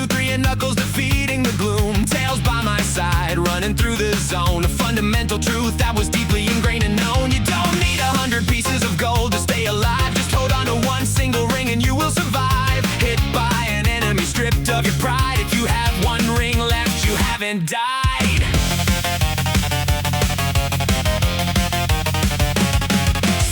2, 3, and Knuckles defeating the gloom. Tails by my side, running through the zone. A fundamental truth that was deeply ingrained and known. You don't need 100 pieces of gold to stay alive. Just hold on to one single ring and you will survive. Hit by an enemy, stripped of your pride. If you have one ring left, you haven't died.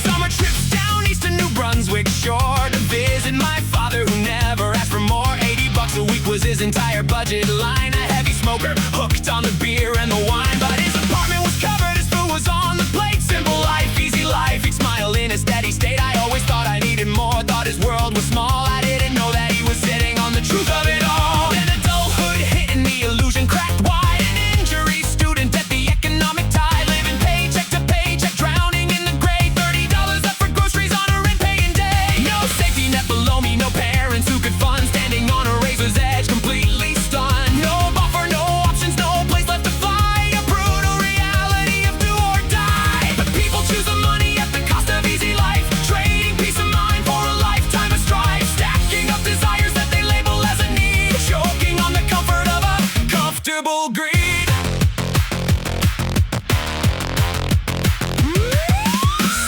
Summer trips down east to New Brunswick shore to visit my father who never asked for more. $80 a week was his entire budget line. A heavy smoker, hooked on the beer and the wine. But his apartment was covered, his food was on the plate. Simple life, easy life, he'd smile in a steady state. I always thought I needed more, thought his world was small. I didn't know that he was sitting on the truth of it all. Then adulthood hit and the illusion cracked wide. An injury student at the economic tide, living paycheck to paycheck, drowning in the gray. $30 left for groceries on a rent-paying day. No safety net below me, no parents who could fund. Standing on a razor's edge, completely stunned. No buffer, no options, no place left to fly. A brutal reality of do or die. But people choose the money at the cost of easy life, trading peace of mind for a lifetime of strife. Stacking up desires that they label as a need, choking on the comfort of a comfortable greed.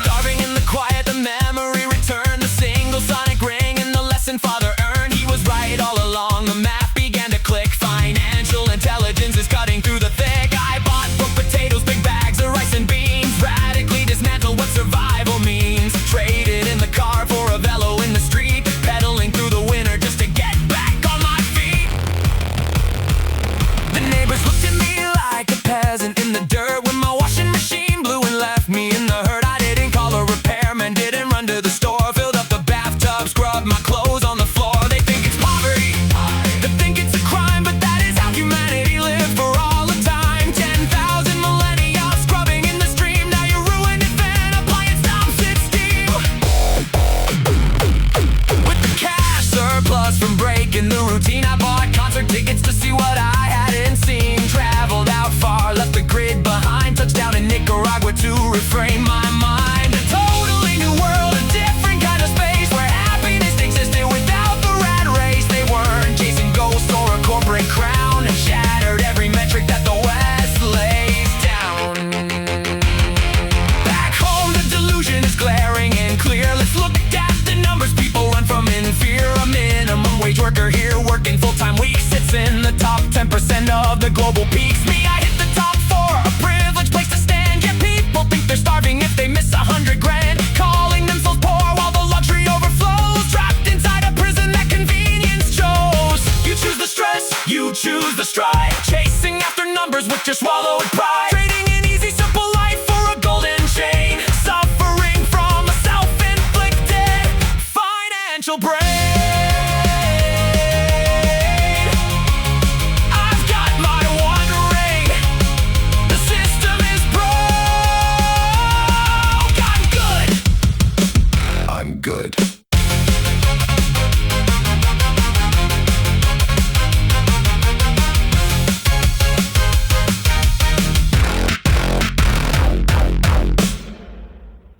Starving in the quiet, the memory returned. The single sonic ring and the lesson father earned. He was right all along, the math began to click. Financial intelligence is cutting through the thick. I bought book potatoes, big bags of rice and beans. Radically dismantled what survival means. Traded in the car for a velo in the street. Pedaling through the winter just to get back on my feet. The neighbors looked at me like a peasant in the dirt when my washing machine blew and left me in the hurt. I didn't call a repairman, didn't run to the store. Filled up the bathtub, scrubbed my clothes on the floor. They think it's poverty, they think it's a crime, but that is how humanity lived for all the time. 10,000 millennia scrubbing in the stream. Now you ruined it, then appliance stops its steam. With the cash surplus from breaking the routine, I bought concert tickets to see what I hadn't seen. Traveled out far, left the grid behind. Touchdown in Nicaragua to reframe my mind. A totally new world, a different kind of space where happiness existed without the rat race. They weren't chasing ghosts or a corporate crown. Shattered every metric that the West lays down. Back home the delusion is glaring and clear. Let's look at the numbers people run from in fear. A minimum wage worker here working full-time weeks sits in the top 10% of the global peaks. Me, I hit the top 4, a privileged place to stand. Yet people think they're starving if they miss 100 grand. Calling themselves poor while the luxury overflows. Trapped inside a prison that convenience chose. You choose the stress, you choose the strife. Chasing after numbers with your swallowed pride. Trading an easy simple life for a golden chain. Suffering from a self-inflicted financial brain. I've got my one ring, the system is broke. I'm good. I'm good.